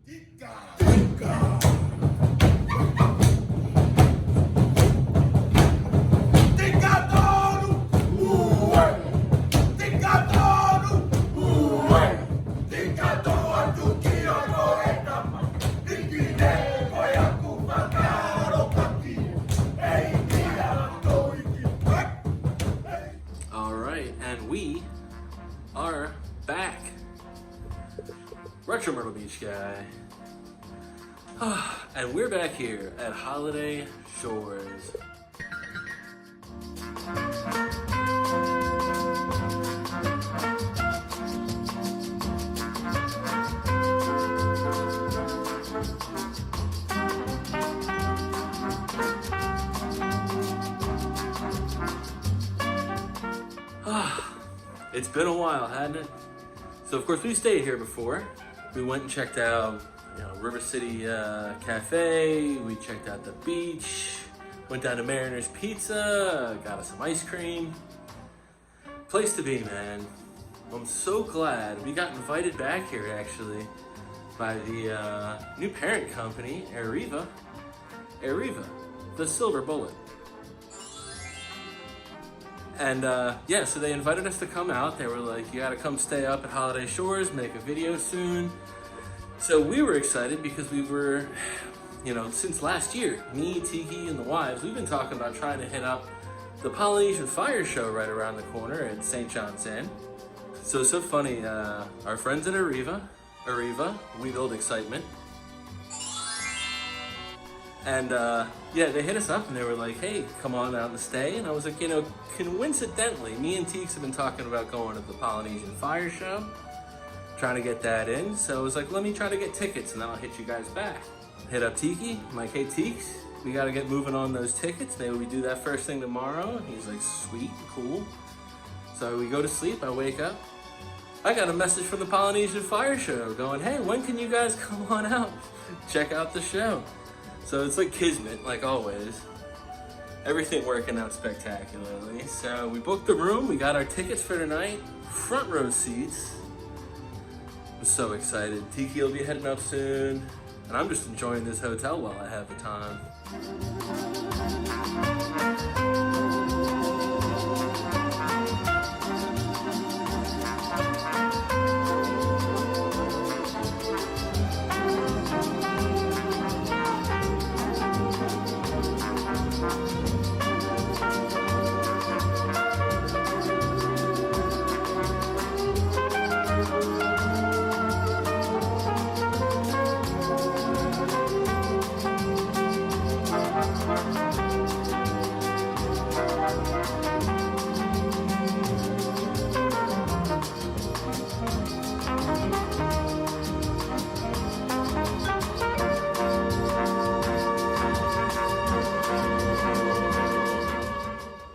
We are back. Retro Myrtle Beach Guy. And we're back here at Holiday Shores. It's been a while, hasn't it? So of course we stayed here before. We went and checked out, River City Cafe. We checked out the beach. Went down to Mariner's Pizza. Got us some ice cream. Place to be, man. I'm so glad we got invited back here actually by the new parent company, Arriva, the Silver Bullet. And so they invited us to come out. They were like, you gotta come stay up at Holiday Shores, make a video soon. So we were excited because we were, since last year, me, Tiki, and the wives, we've been talking about trying to hit up the Polynesian Fire show right around the corner at St. John's Inn. So funny, our friends at Arriva, we build excitement. And they hit us up and they were like, hey, come on out and stay. And I was like, coincidentally, me and Teeks have been talking about going to the Polynesian Fire show, trying to get that in. So I was like, let me try to get tickets and then I'll hit you guys back. Hit up Tiki, I'm like, hey Teeks, we gotta get moving on those tickets. Maybe we do that first thing tomorrow. He's like, sweet, cool. So we go to sleep, I wake up. I got a message from the Polynesian Fire show going, hey, when can you guys come on out? Check out the show. So it's like kismet, like always. Everything working out spectacularly. So we booked the room, we got our tickets for tonight, front row seats. I'm so excited. Tiki will be heading up soon, and I'm just enjoying this hotel while I have the time.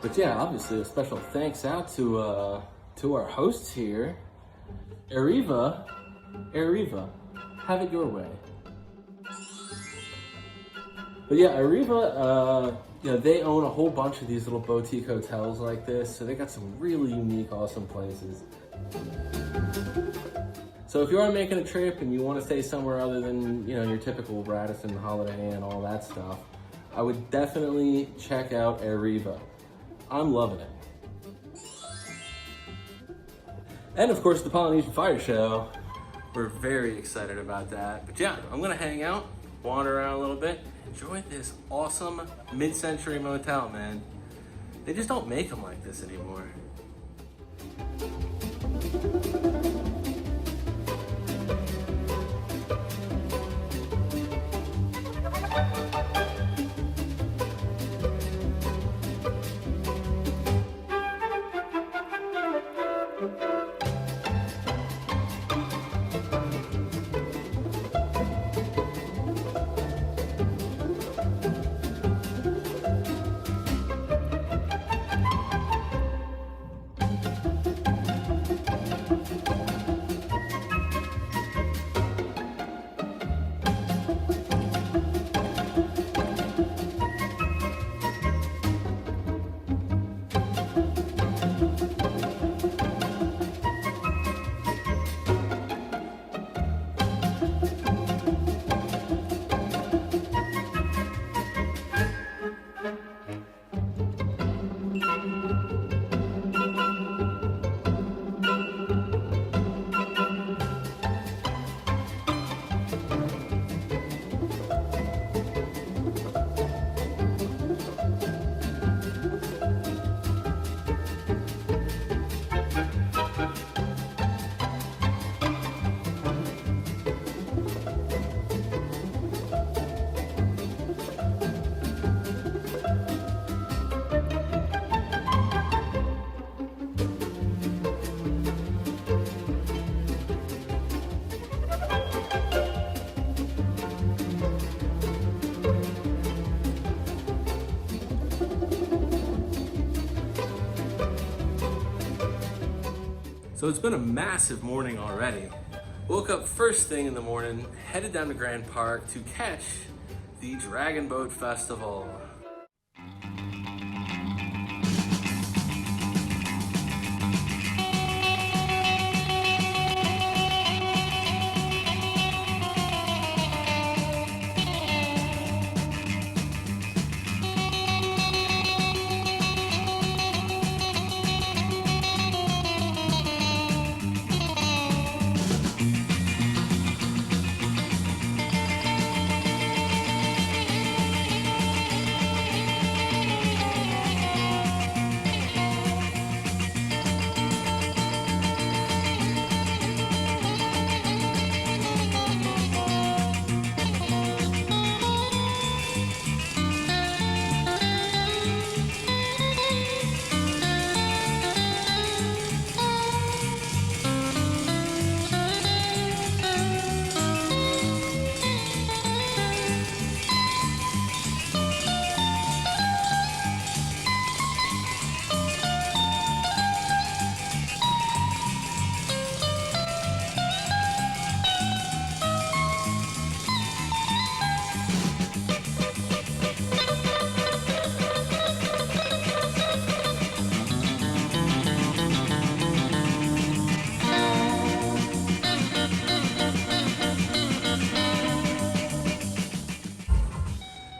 But yeah, obviously a special thanks out to our hosts here, Arriva, have it your way. But yeah, Arriva, they own a whole bunch of these little boutique hotels like this, so they got some really unique, awesome places. So if you are making a trip and you want to stay somewhere other than, your typical Radisson, Holiday Inn, all that stuff, I would definitely check out Arriva. I'm loving it. And of course, the Polynesian Fire show. We're very excited about that. But yeah, I'm gonna hang out, wander around a little bit, enjoy this awesome mid-century motel, man. They just don't make them like this anymore. So it's been a massive morning already. Woke up first thing in the morning, headed down to Grand Park to catch the Dragon Boat Festival.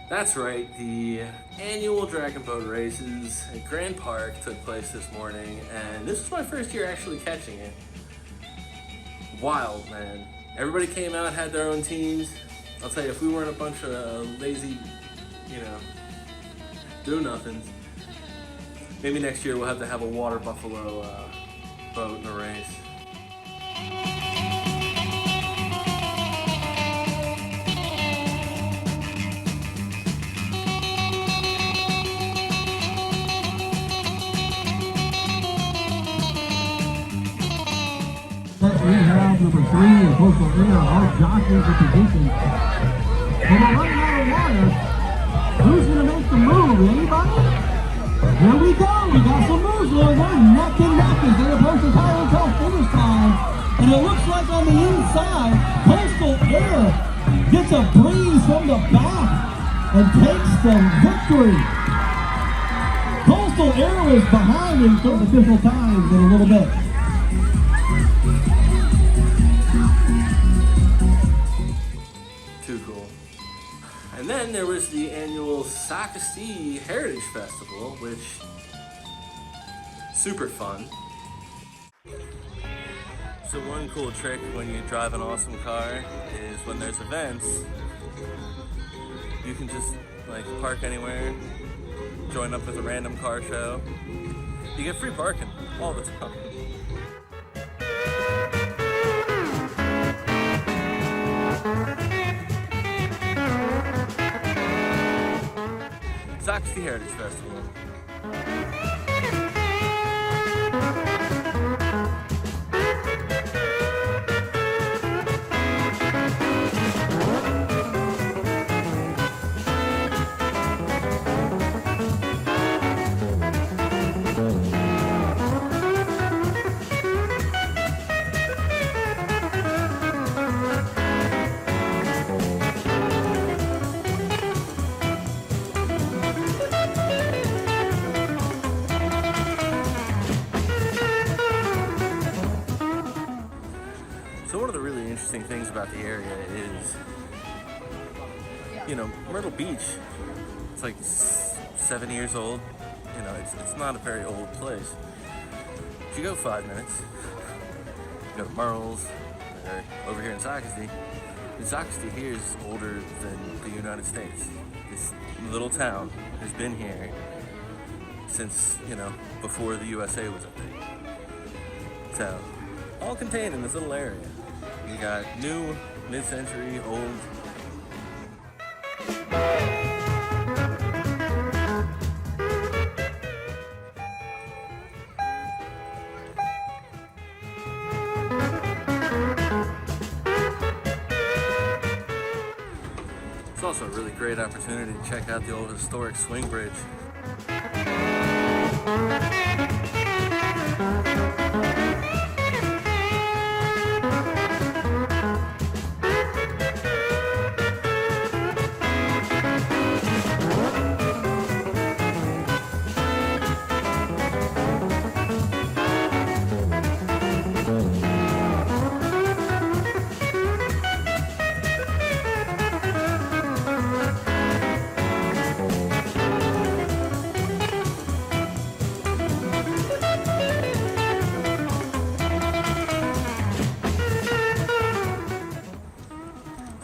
That's right, the annual Dragon Boat races at Grand Park took place this morning, and this was my first year actually catching it. Wild, man. Everybody came out, had their own teams. I'll tell you, if we weren't a bunch of lazy, do-nothings, maybe next year we'll have to have a water buffalo boat in a race. We have number 3 and Coastal Air all jockeying for position. And they're running out of water. Who's going to make the move? Anybody? Here we go. We got some moves. They're neck and neck as they approach the time until finish time. And it looks like on the inside, Coastal Air gets a breeze from the back and takes the victory. Coastal Air is behind in official times in a little bit. Too cool. And then there was the annual Socastee Heritage Festival, which super fun. So one cool trick when you drive an awesome car is when there's events, you can just like park anywhere, join up with a random car show. You get free parking all the time. Socastee Heritage Festival. So one of the really interesting things about the area is, Myrtle Beach, it's like 7 years old. It's not a very old place. If you go 5 minutes, you go to Merle's, or over here in Socastee. And Socastee here is older than the United States. This little town has been here since, before the USA was a thing. So, all contained in this little area. You got new, mid-century, old. It's also a really great opportunity to check out the old historic swing bridge.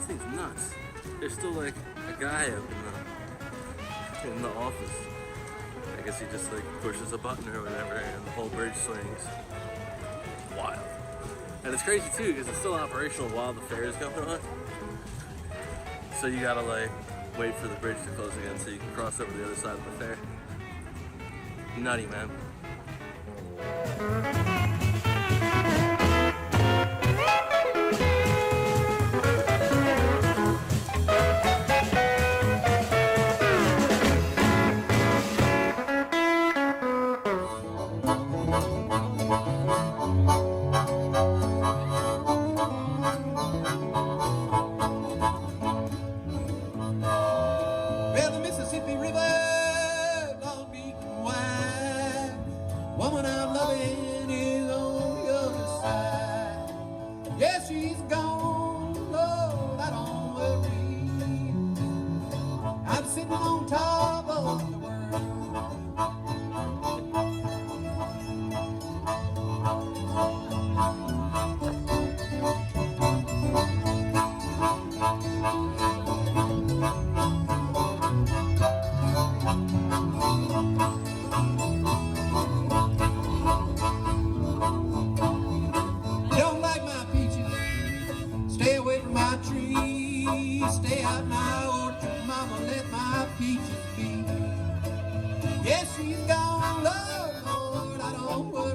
thing's nuts. There's still like a guy up in the office. I guess he just like pushes a button or whatever and the whole bridge swings. Wild. And it's crazy too because it's still operational while the fair is going on. So you gotta like wait for the bridge to close again so you can cross over the other side of the fair. Nutty, man. Stay out my orchard, mama, let my peaches be. Yes, she's gone, Lord, I don't worry.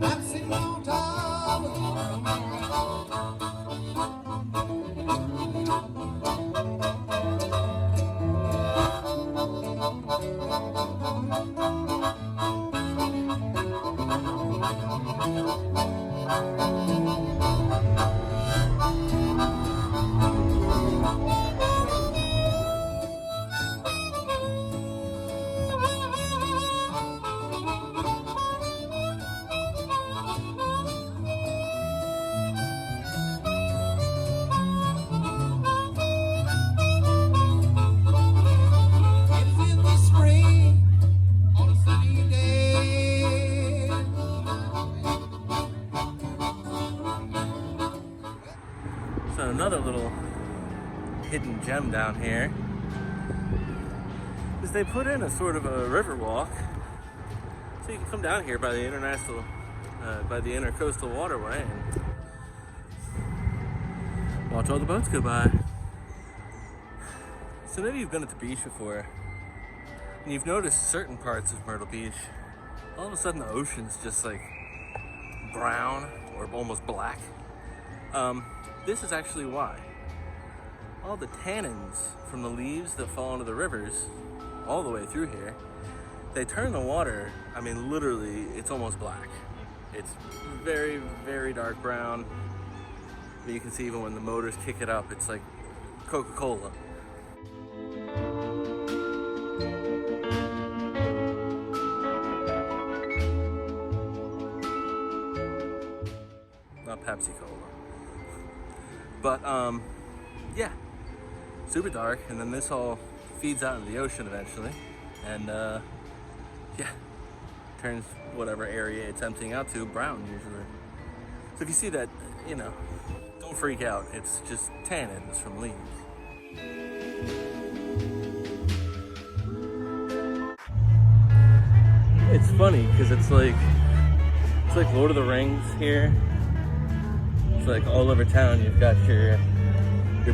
I'm sitting on top of the another little hidden gem down here is they put in a sort of a river walk so you can come down here by the intercoastal waterway and watch all the boats go by. So maybe you've been at the beach before and you've noticed certain parts of Myrtle Beach, all of a sudden the ocean's just like brown or almost black. This is actually why. All the tannins from the leaves that fall into the rivers all the way through here, they turn the water, I mean literally, it's almost black. It's very, very dark brown. But you can see even when the motors kick it up, it's like Coca-Cola. Not Pepsi-Cola. But yeah, super dark, and then this all feeds out into the ocean eventually, and yeah, turns whatever area it's emptying out to brown usually. So if you see that, you know, don't freak out. It's just tannins from leaves. It's funny because it's like Lord of the Rings here. It's like all over town. You've got your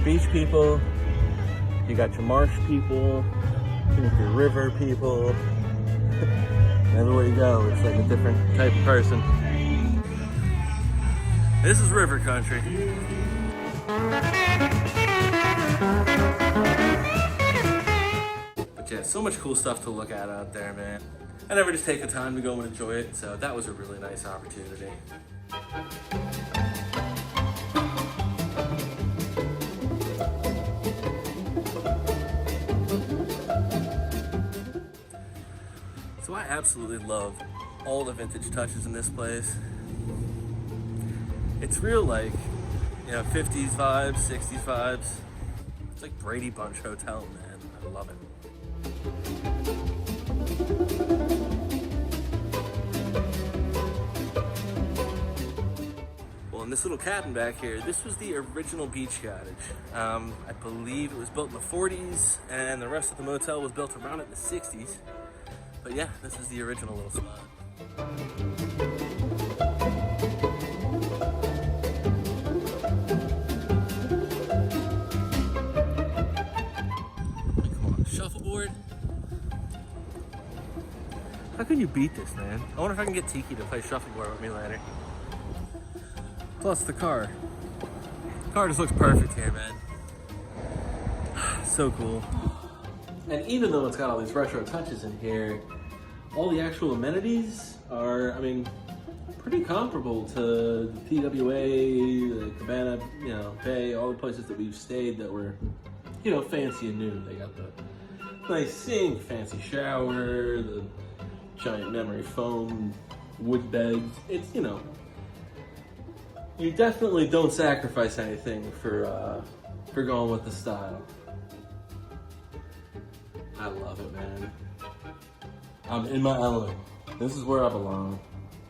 beach people, you got your marsh people, you got your river people. Everywhere you go, it's like a different type of person. This is river country. But yeah, so much cool stuff to look at out there, man. I never just take the time to go and enjoy it, so that was a really nice opportunity. So I absolutely love all the vintage touches in this place. It's real like, you know, 50s vibes, 60s vibes. It's like Brady Bunch Hotel, man. I love it. Well, and this little cabin back here, this was the original beach cottage. I believe it was built in the 40s, and the rest of the motel was built around it in the 60s. But yeah, this is the original little spot. Come on, shuffleboard. How can you beat this, man? I wonder if I can get Tiki to play shuffleboard with me later. Plus the car. The car just looks perfect here, man. So cool. And even though it's got all these retro touches in here, all the actual amenities are, I mean, pretty comparable to the PWA, the Cabana, you know, Bay, all the places that we've stayed that were, you know, fancy and new. They got the nice sink, fancy shower, the giant memory foam, wood beds. It's, you know, you definitely don't sacrifice anything for going with the style. I love it, man. I'm in my element. This is where I belong.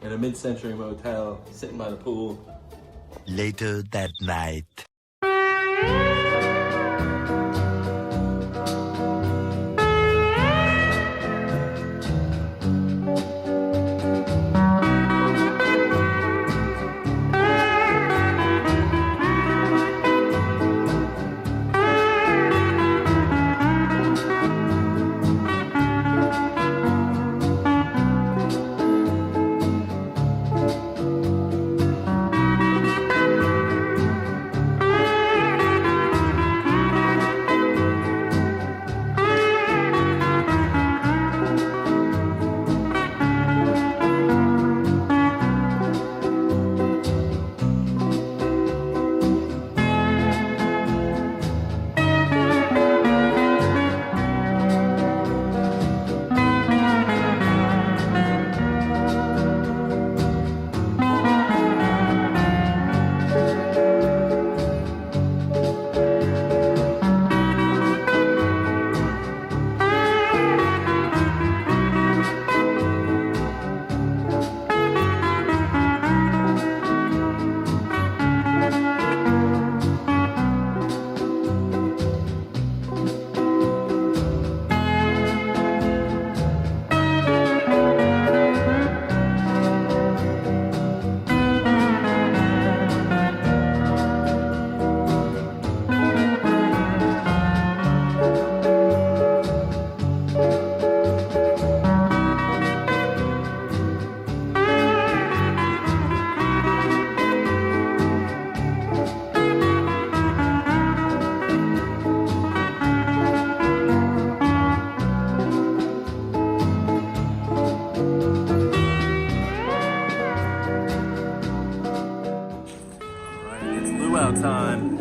In a mid-century motel, sitting by the pool. Later that night. Luau time.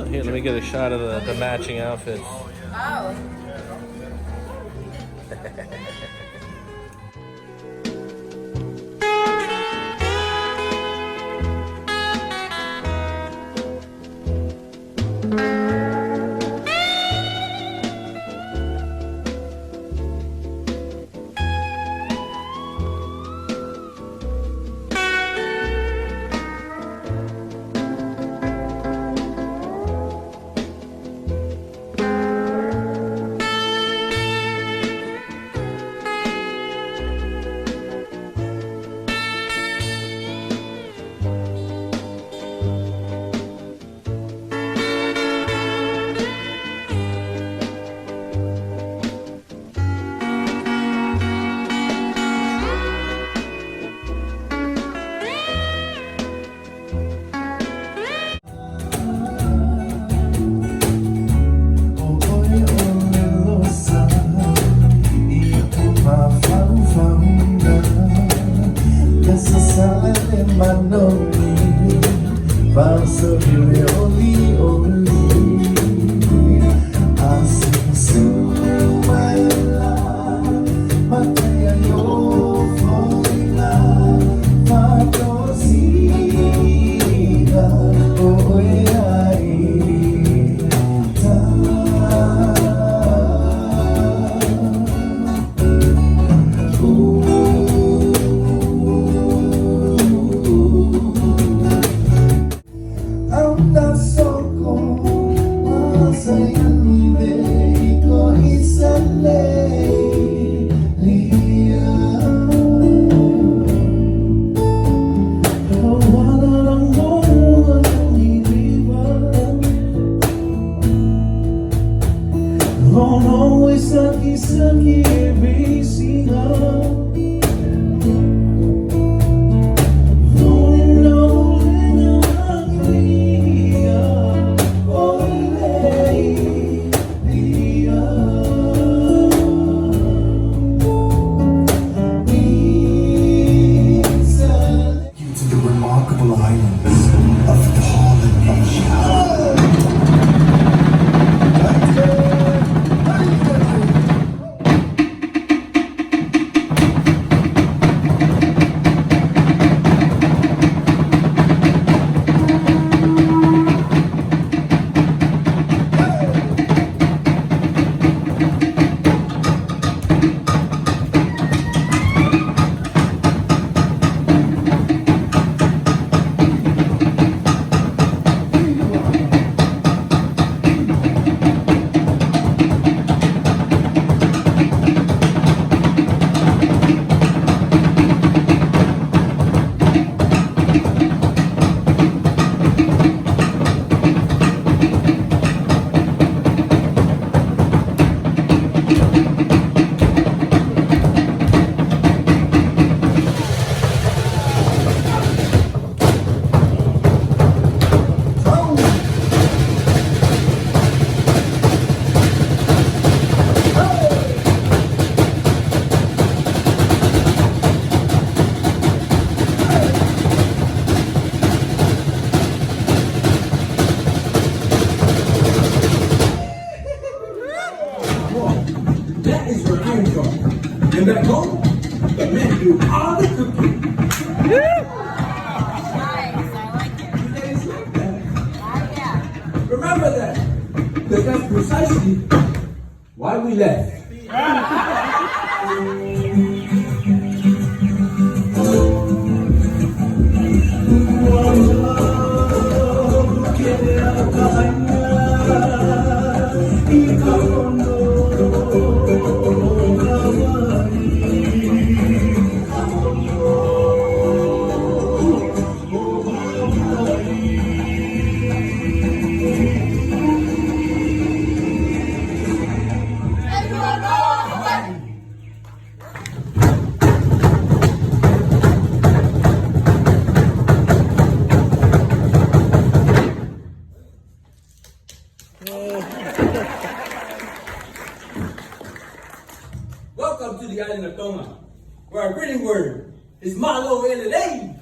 Here, let me get a shot of the matching outfits. Oh. Remember that, because that's precisely why we left. Welcome to the island of Tonga, where our greeting word is Malo Elelei.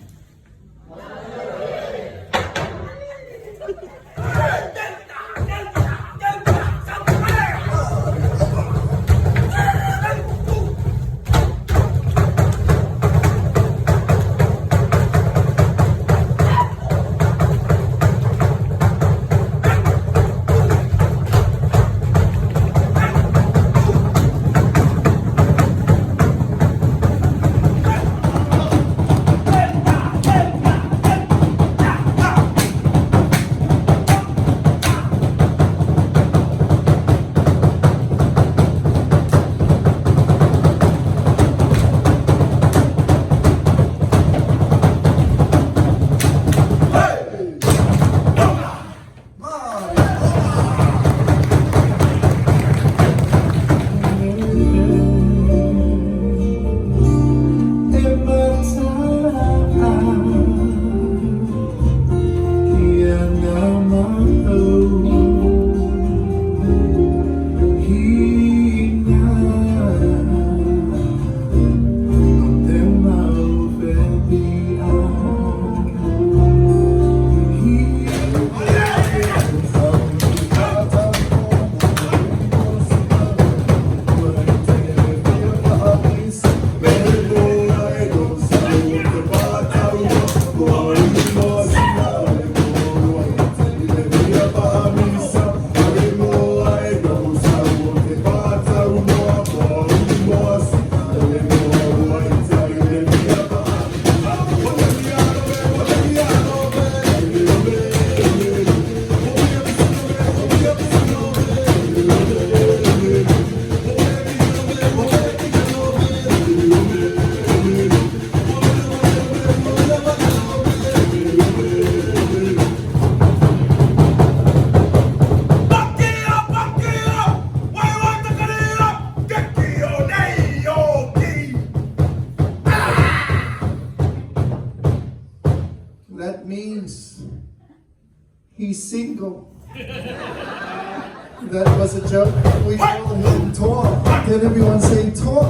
He's single. That was a joke. We call him Tor. Can everyone say Tor?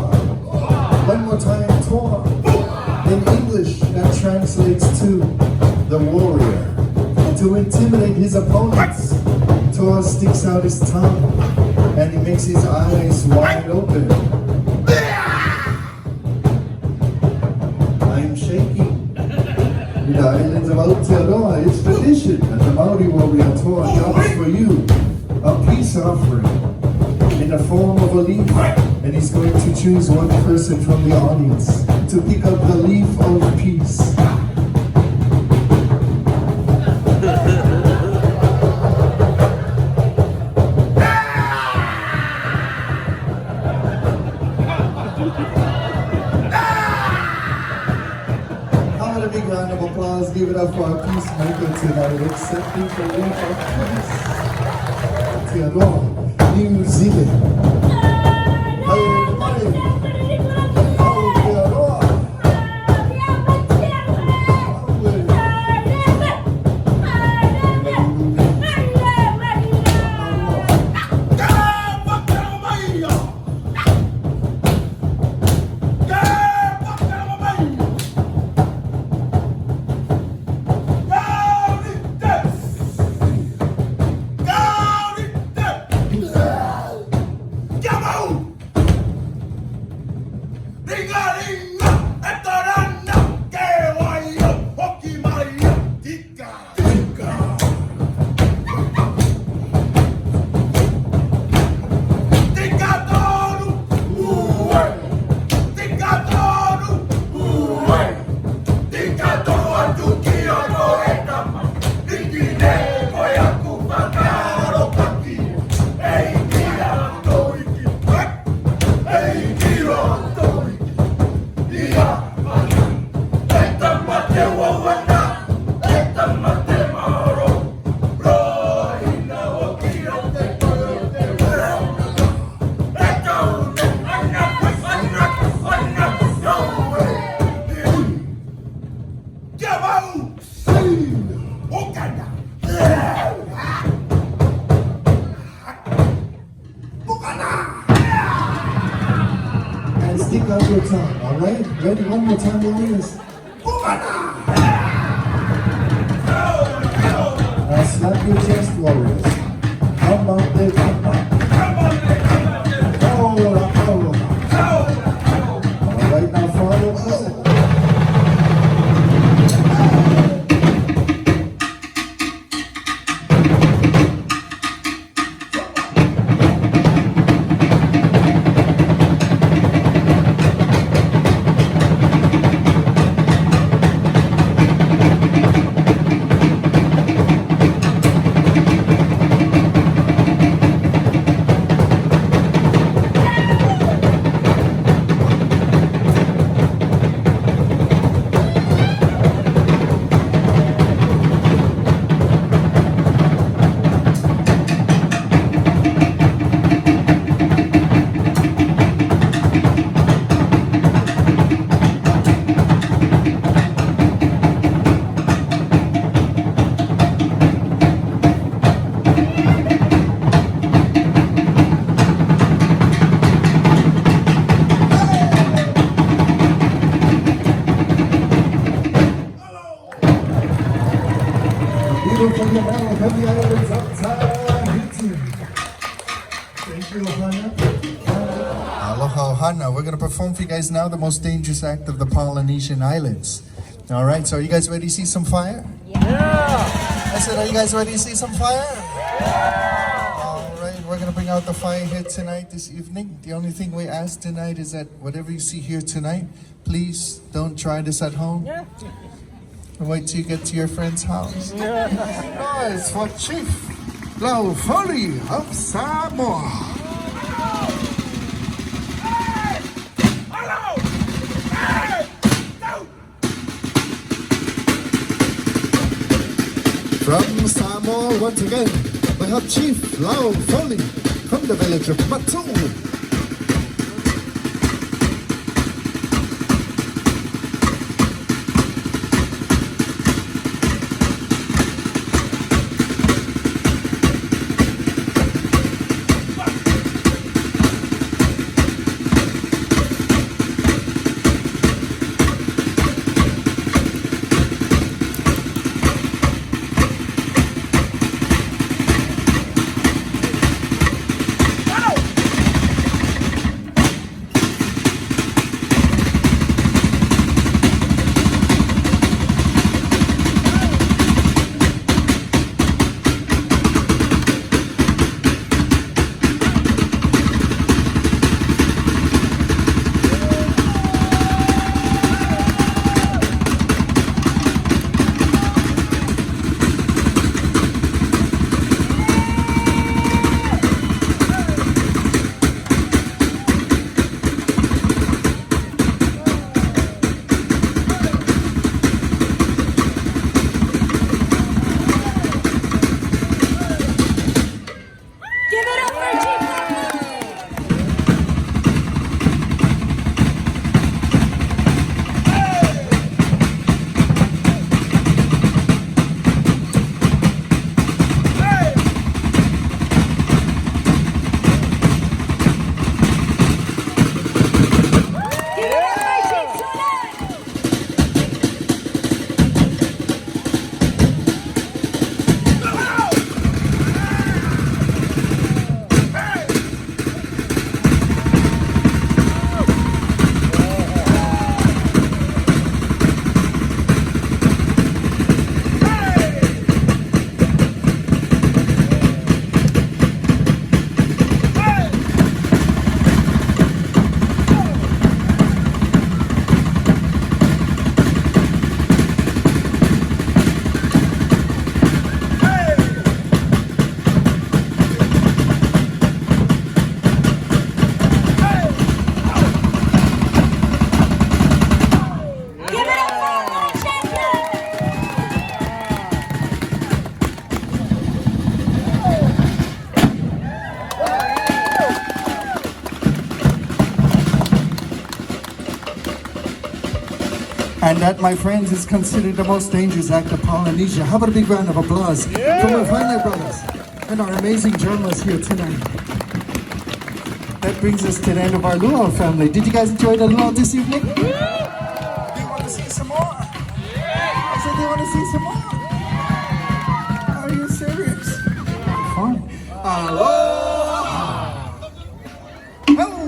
One more time, Tor. In English, that translates to the warrior. To intimidate his opponents, Tor sticks out his tongue and he makes his eyes wide open. I'm shaking. In the islands of Aotearoa, it's tradition that the Maori warrior Tor drops for you a peace offering in the form of a leaf, and he's going to choose one person from the audience to pick up the leaf of peace. How about a big round of applause? Give it up for our peacemaker tonight, accepting the leaf of peace. Aotearoa, New Zealand. Stick out your tongue, alright? Ready? One more time, warriors. Now slap your chest, warriors. Come on, there, come on. Alright, now follow us. Aloha Ohana. We're going to perform for you guys now the most dangerous act of the Polynesian Islands. All right, so are you guys ready to see some fire? Yeah! I said, are you guys ready to see some fire? Yeah! All right, we're going to bring out the fire here tonight, this evening. The only thing we ask tonight is that whatever you see here tonight, please don't try this at home. Yeah. Wait till you get to your friend's house. Yeah. Noise for Chief Luau of Samoa. From Samoa, once again, we have Chief Luau from the village of Matu. And that, my friends, is considered the most dangerous act of Polynesia. How about a big round of applause from our Finlay brothers and our amazing journalists here tonight. That brings us to the end of our Luau family. Did you guys enjoy the Luau this evening? Do you want to see some more? I said, do you want to see some more? Are you serious? Fine. Aloha! Hello!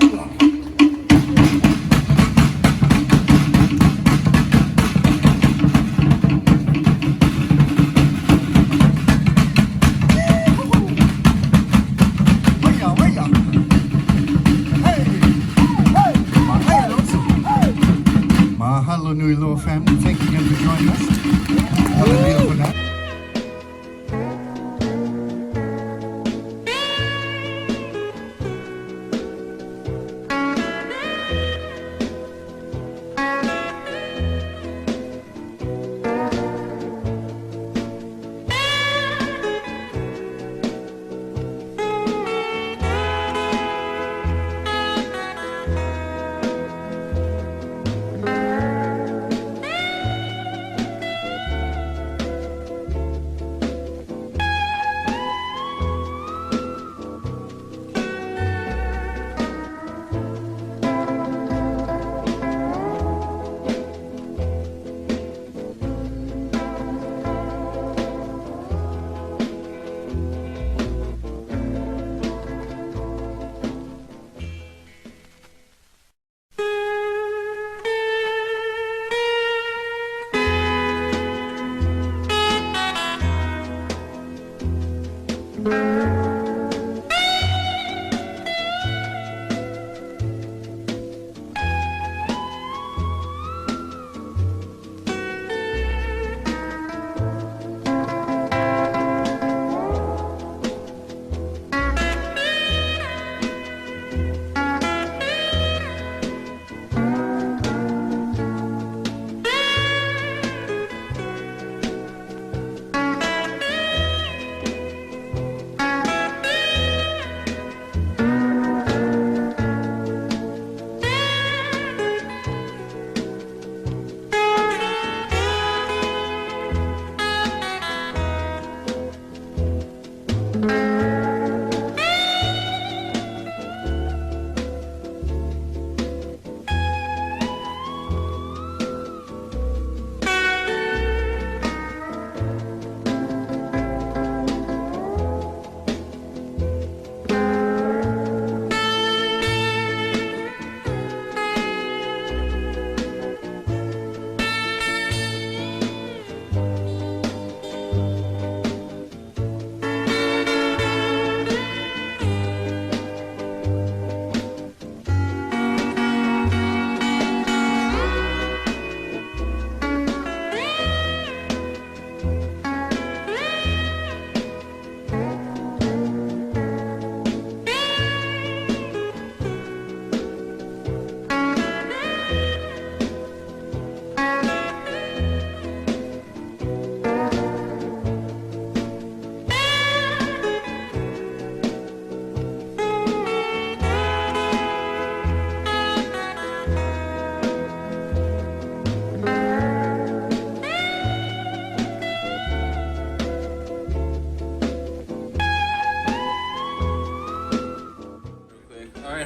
Mahalo nui Luau family. Thank you again for joining us. Have a beautiful night.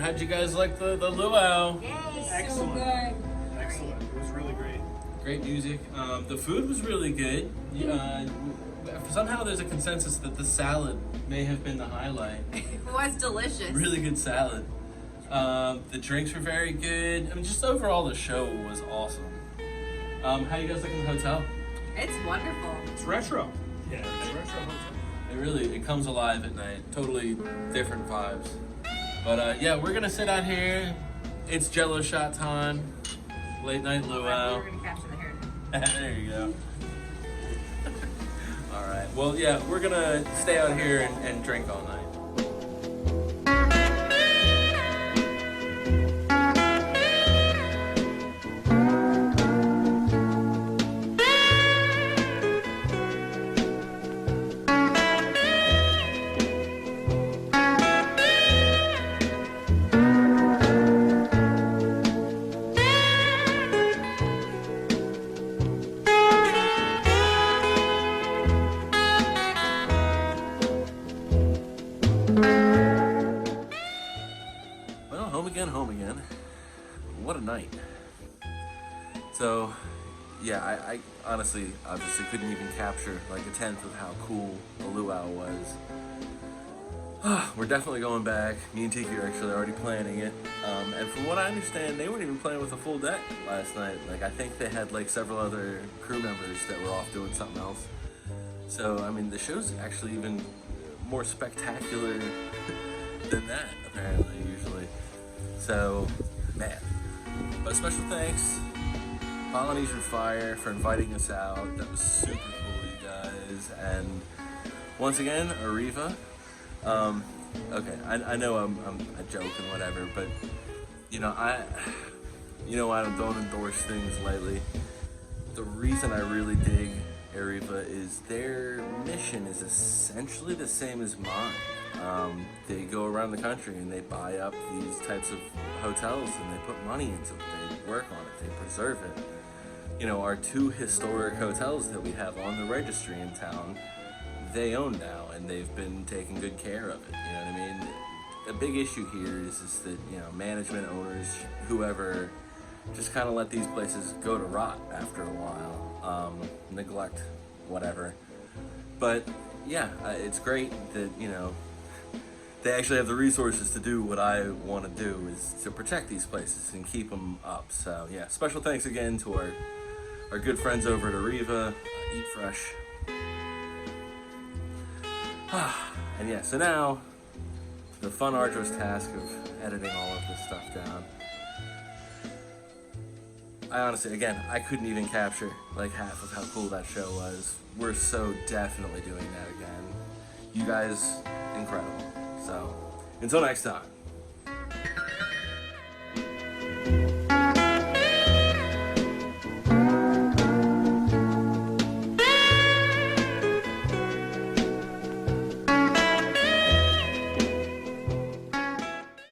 How'd you guys like the luau? Excellent. Excellent. It was really great. Great music. The food was really good. Somehow there's a consensus that the salad may have been the highlight. It was delicious. Really good salad. The drinks were very good. I mean, just overall the show was awesome. How you guys liking the hotel? It's wonderful. It's retro. Yeah, it's a retro hotel. It comes alive at night. Totally different vibes. But yeah, we're gonna sit out here. It's Jello shot time. Late night luau. We're gonna capture the heritage. There you go. All right. Well, yeah, we're gonna stay out here and drink all night. what a night. So, yeah, I honestly, obviously couldn't even capture like a tenth of how cool the luau was. We're definitely going back. Me and Tiki are actually already planning it. And from what I understand, they weren't even playing with a full deck last night. Like, I think they had like several other crew members that were off doing something else. So, I mean, the show's actually even more spectacular than that, apparently, usually. So, man. But special thanks, Polynesian Fire, for inviting us out. That was super cool, you guys. And once again, Arriva. Okay, I know I'm a joke and whatever, but you know, I don't endorse things lightly. The reason I really dig Arriva is their mission is essentially the same as mine. They go around the country and they buy up these types of hotels and they put money into it. They work on it. They preserve it. You know, our 2 historic hotels that we have on the registry in town, they own now, and they've been taking good care of it. You know what I mean? A big issue here is that, you know, management, owners, whoever, just kind of let these places go to rot after a while, neglect whatever. But yeah, it's great that, you know, they actually have the resources to do what I want to do, is to protect these places and keep them up. So yeah, special thanks again to our good friends over at Arriva, Eat Fresh. And yeah, so now, the fun, arduous task of editing all of this stuff down. I honestly, again, I couldn't even capture like half of how cool that show was. We're so definitely doing that again. You guys, incredible. So, until next time.